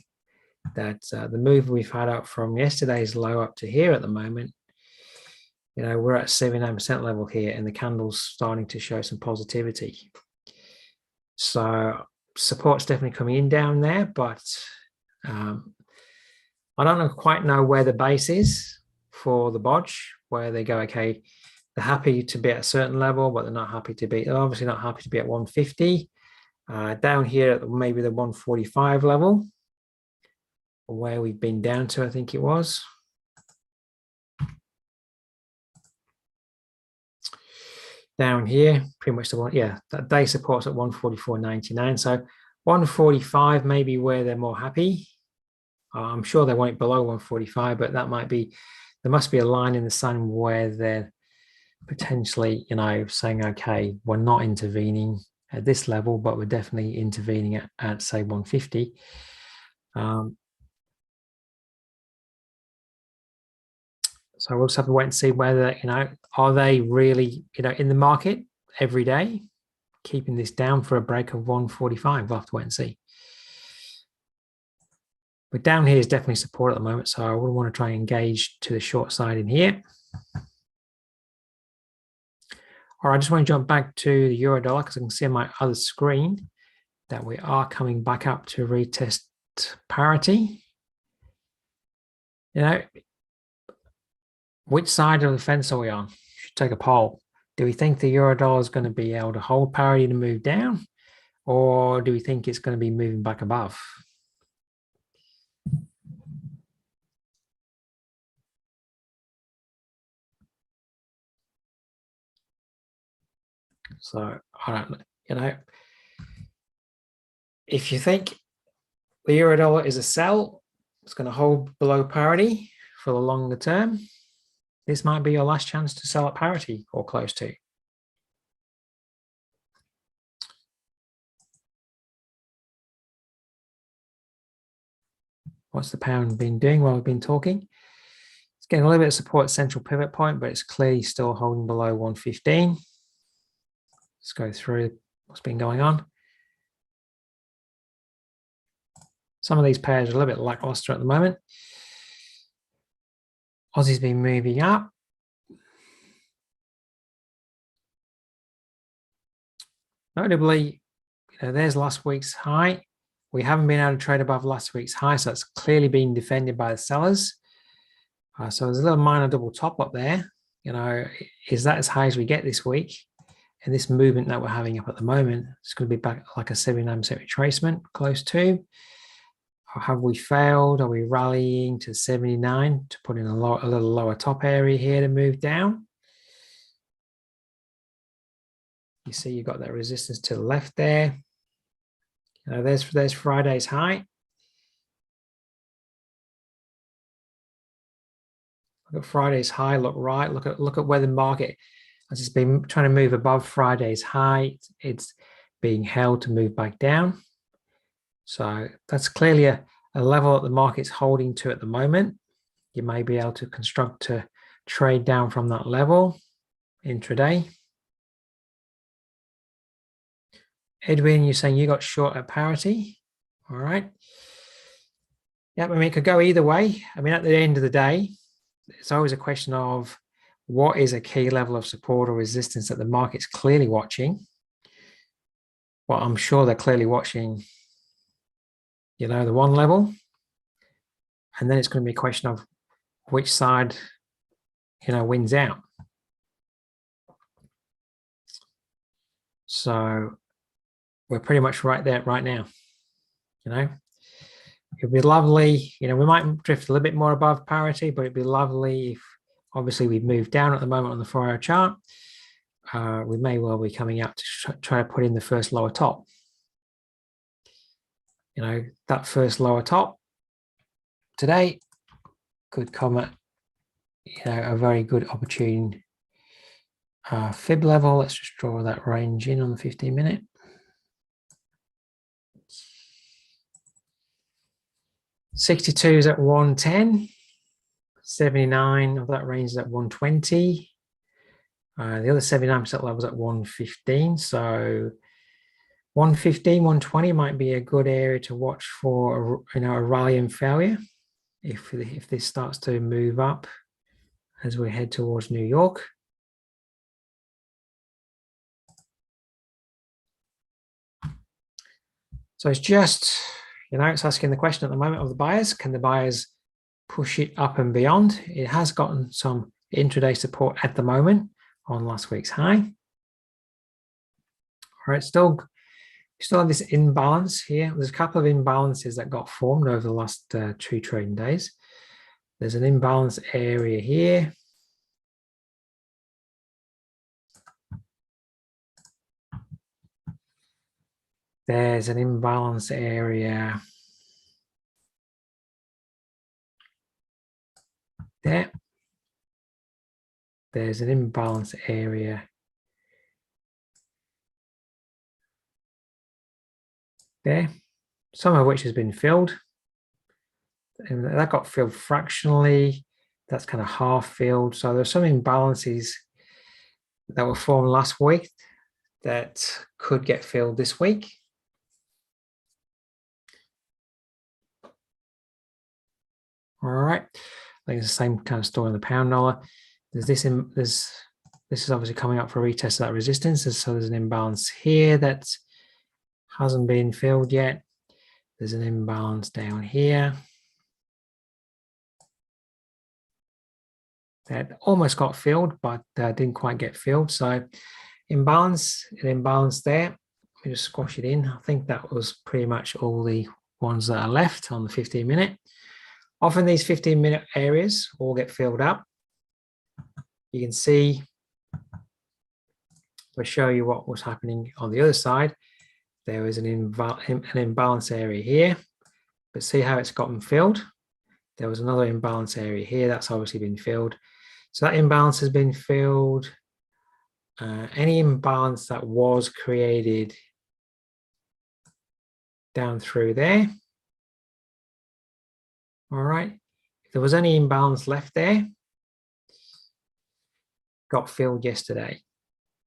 A: that the move we've had up from yesterday's low up to here at the moment, you know, we're at 79% level here, and the candle's starting to show some positivity. So support's definitely coming in down there, but I don't quite know where the base is for the BOJ, where they go, okay, they're happy to be at a certain level, but they're not happy to be, they're obviously not happy to be at 150. Down here at maybe the 145 level, where we've been down to, I think it was. Down here, pretty much the one, yeah, that day supports at 144.99. So 145 may be where they're more happy. I'm sure they won't below 145, but that might be, there must be a line in the sun where they're potentially, you know, saying, okay, we're not intervening at this level, but we're definitely intervening at say 150. So we'll just have to wait and see whether, you know, are they really, you know, in the market every day, keeping this down for a break of 145. We'll have to wait and see. But down here is definitely support at the moment, so I wouldn't want to try and engage to the short side in here. All right, I just want to jump back to the euro dollar because I can see on my other screen that we are coming back up to retest parity. You know, which side of the fence are we on? Should take a poll. Do we think the euro dollar is going to be able to hold parity to move down, or do we think it's going to be moving back above? So I don't know, you know, if you think the euro dollar is a sell, it's going to hold below parity for the longer term, this might be your last chance to sell at parity or close to. What's the pound been doing while we've been talking? It's getting a little bit of support at central pivot point, but it's clearly still holding below 115. Let's go through what's been going on. Some of these pairs are a little bit lackluster at the moment. Aussie's been moving up. Notably, you know, there's last week's high. We haven't been able to trade above last week's high, so it's clearly being defended by the sellers. So there's a little minor double top up there. you know, is that as high as we get this week? And this movement that we're having up at the moment, it's going to be back like a 79% retracement, close to. Or have we failed? Are we rallying to 79 to put in a little lower top area here to move down? You see you've got that resistance to the left there. You know, there's Friday's high. Look at Friday's high, look right, look at where the market has just been trying to move above Friday's high. It's being held to move back down. So that's clearly a level that the market's holding to at the moment. You may be able to construct a trade down from that level intraday. Edwin, you're saying you got short at parity. All right. Yeah, I mean, it could go either way. I mean, at the end of the day, it's always a question of what is a key level of support or resistance that the market's clearly watching. Well, I'm sure they're clearly watching, you know, the one level. And then it's going to be a question of which side, you know, wins out. So we're pretty much right there right now, you know. It'd be lovely, you know, we might drift a little bit more above parity, but it'd be lovely if, obviously, we've moved down at the moment on the 4-hour chart. We may well be coming out to try to put in the first lower top. You know, that first lower top today could come at, you know, a very good opportune fib level. Let's just draw that range in on the 15-minute. $62 is at 110, 79 of that range is at 120. The other 79% level is at 115. So 115, 120 might be a good area to watch for, you know, a rally and failure if this starts to move up as we head towards New York. So it's just, you know, it's asking the question at the moment of the buyers. Can the buyers push it up and beyond? It has gotten some intraday support at the moment on last week's high. All right, still have this imbalance here. There's a couple of imbalances that got formed over the last 2 trading days. There's an imbalance area here. There's an imbalance area there. There's an imbalance area there, some of which has been filled. And that got filled fractionally. That's kind of half filled. So there's some imbalances that were formed last week that could get filled this week. All right, I think it's the same kind of story in the pound dollar. This is obviously coming up for a retest of that resistance. So there's an imbalance here that hasn't been filled yet. There's an imbalance down here that almost got filled, but didn't quite get filled. So imbalance, an imbalance there. Let me just squash it in. I think that was pretty much all the ones that are left on the 15-minute. Often these 15-minute areas all get filled up. You can see, I'll show you what was happening on the other side. There was an imbalance area here, but see how it's gotten filled. There was another imbalance area here that's obviously been filled. So that imbalance has been filled. Any imbalance that was created down through there. All right, if there was any imbalance left there, got filled yesterday.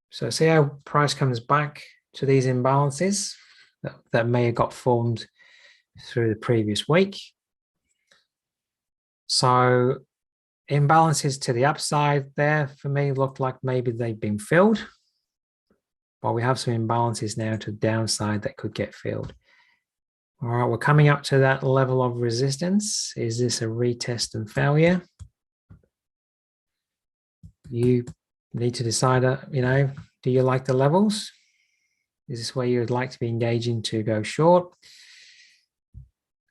A: So see how price comes back to these imbalances that may have got formed through the previous week. So imbalances to the upside there for me look like maybe they've been filled, but we have some imbalances now to the downside that could get filled. All right, we're coming up to that level of resistance. Is this a retest and failure? You need to decide, you know, do you like the levels? Is this where you would like to be engaging to go short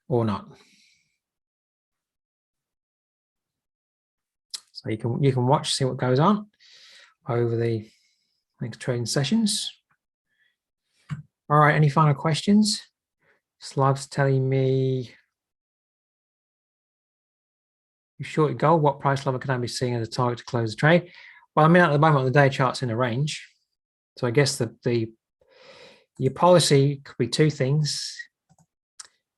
A: or not? So you can watch, see what goes on over the next trading sessions. All right, any final questions? Slav's telling me you shorted gold. What price level can I be seeing as a target to close the trade? Well, I mean, at the moment, the day chart's in a range. So I guess your policy could be two things.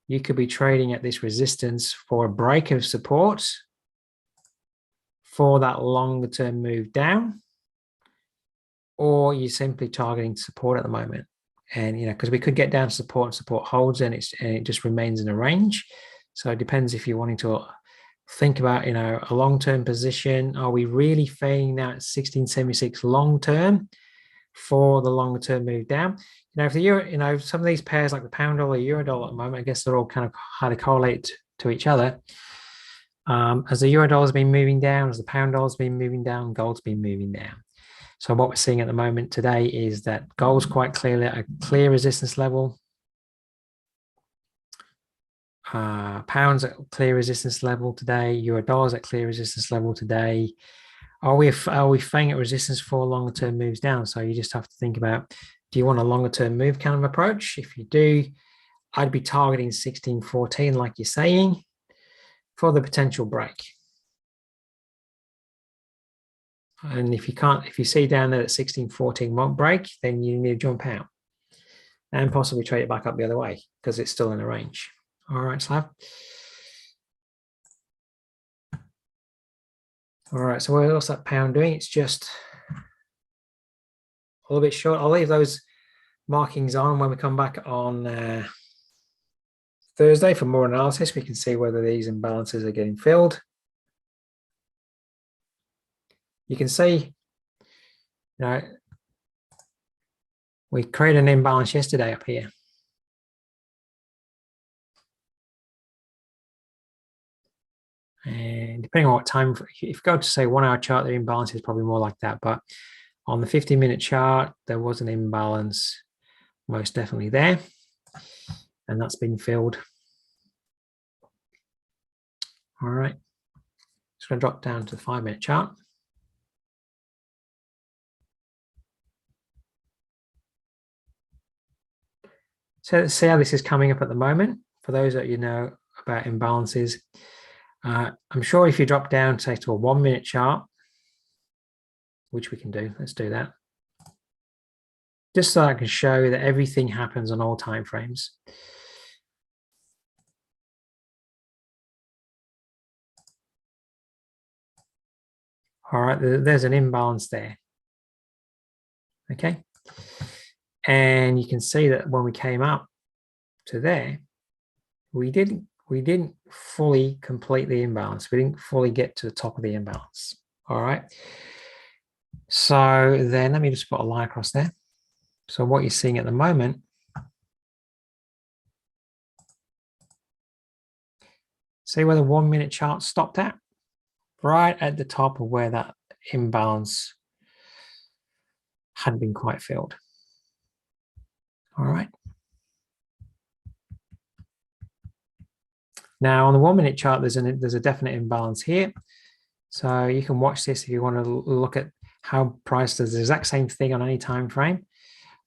A: You could be trading at this resistance for a break of support for that longer term move down, or you're simply targeting support at the moment. And, you know, because we could get down to support and support holds and it just remains in a range. So it depends if you're wanting to think about, you know, a long-term position. Are we really fading now at 1676 long-term for the longer term move down? You know, if the euro, you know, some of these pairs like the pound dollar, euro dollar at the moment, I guess they're all kind of highly correlate to each other. As the euro dollar's been moving down, as the pound dollar's been moving down, gold's been moving down. So what we're seeing at the moment today is that gold's quite clearly at a clear resistance level. Pounds at clear resistance level today. Euro dollars at clear resistance level today. Are we fading at resistance for longer term moves down? So you just have to think about, do you want a longer term move kind of approach? If you do, I'd be targeting 1614 like you're saying for the potential break. And if you see down there that 1614 won't break, then you need to jump out and possibly trade it back up the other way because it's still in a range. All right, Slav. All right, so what's that pound doing? It's just a little bit short. I'll leave those markings on when we come back on Thursday for more analysis. We can see whether these imbalances are getting filled. You can see, you know, we created an imbalance yesterday up here. And depending on what time, if you go to say 1 hour chart, the imbalance is probably more like that. But on the 50-minute chart, there was an imbalance most definitely there. And that's been filled. All right. Just going to drop down to the 5-minute chart. So let's see how this is coming up at the moment. For those that you know about imbalances, I'm sure if you drop down, say, to a 1-minute chart, which we can do, let's do that. Just so I can show that everything happens on all time frames. All right, there's an imbalance there. Okay. And you can see that when we came up to there, we didn't fully complete the imbalance. We didn't fully get to the top of the imbalance. All right. So then let me just put a line across there. So what you're seeing at the moment, see where the 1-minute chart stopped at? Right at the top of where that imbalance hadn't been quite filled. All right. Now on the 1-minute chart, there's a definite imbalance here. So you can watch this if you want to look at how price does the exact same thing on any time frame.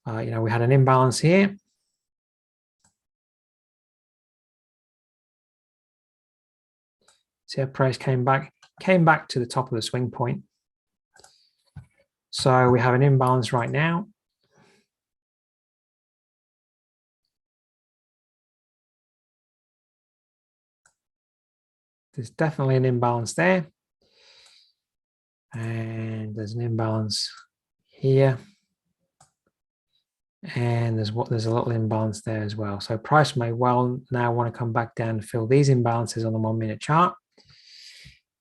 A: You know, we had an imbalance here. See how price came back to the top of the swing point. So we have an imbalance right now. There's definitely an imbalance there. And there's an imbalance here. And there's a little imbalance there as well. So price may well now want to come back down and fill these imbalances on the 1-minute chart.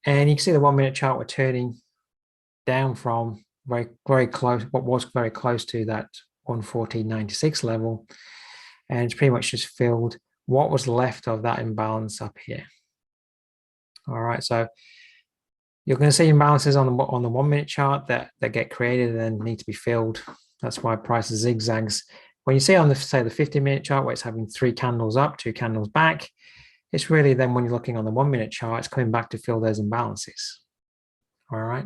A: And you can see the 1-minute chart we're turning down from very close, what was very close to that 114.96 level. And it's pretty much just filled what was left of that imbalance up here. All right, so You're going to see imbalances on the 1 minute chart that get created and need to be filled. That's why prices zigzags. When you see on the, say, the 50-minute chart where it's having 3 candles up, 2 candles back, it's really then when you're looking on the 1 minute chart, it's coming back to fill those imbalances. All right.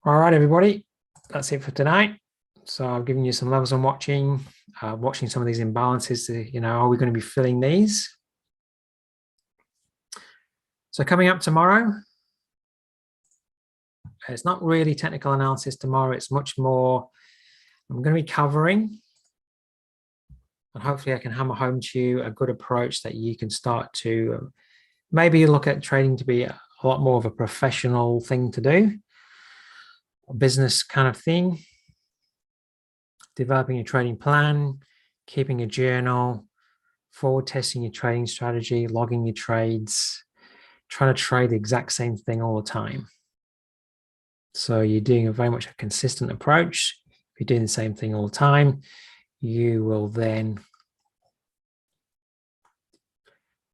A: All right, everybody. That's it for tonight. So I've given you some levels on watching some of these imbalances. You know, are we going to be filling these? So coming up tomorrow, it's not really technical analysis tomorrow. It's much more, I'm going to be covering, and hopefully I can hammer home to you a good approach that you can start to maybe look at trading to be a lot more of a professional thing to do, a business kind of thing, developing a trading plan, keeping a journal, forward testing your trading strategy, logging your trades, trying to trade the exact same thing all the time. So you're doing a very much a consistent approach. If you're doing the same thing all the time, you will then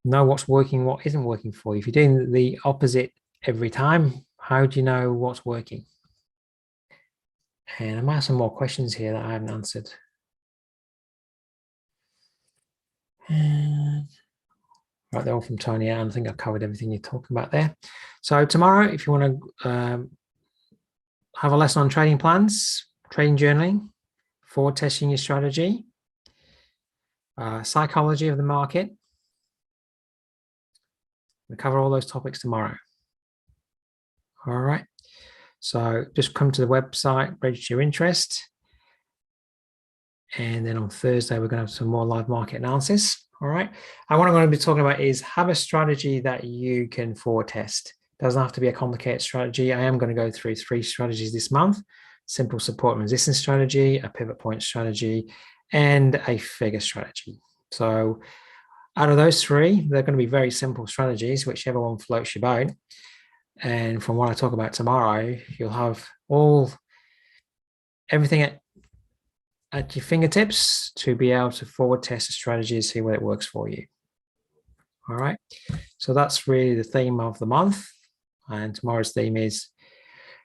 A: know what's working, what isn't working for you. If you're doing the opposite every time, how do you know what's working? And I might have some more questions here that I haven't answered. And right, they're all from Tony. I think I've covered everything you're talking about there. So tomorrow, if you want to have a lesson on trading plans, trading journaling, forward testing your strategy, psychology of the market, we'll cover all those topics tomorrow. All right. So just come to the website, register your interest. And then on Thursday, we're going to have some more live market analysis. All right. And what I'm going to be talking about is have a strategy that you can forward test. Doesn't have to be a complicated strategy. I am going to go through 3 strategies this month: simple support and resistance strategy, a pivot point strategy, and a figure strategy. So out of those 3, they're going to be very simple strategies, whichever one floats your boat. And from what I talk about tomorrow, you'll have everything at your fingertips to be able to forward test the strategy, see where it works for you. All right. So that's really the theme of the month. And tomorrow's theme is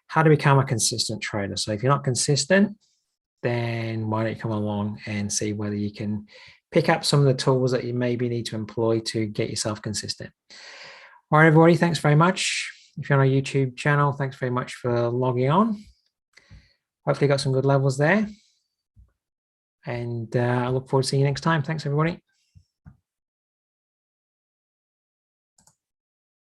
A: how to become a consistent trader. So if you're not consistent, then why don't you come along and see whether you can pick up some of the tools that you maybe need to employ to get yourself consistent. All right, everybody, thanks very much. If you're on our YouTube channel, thanks very much for logging on. Hopefully you got some good levels there. And I look forward to seeing you next time. Thanks, everybody.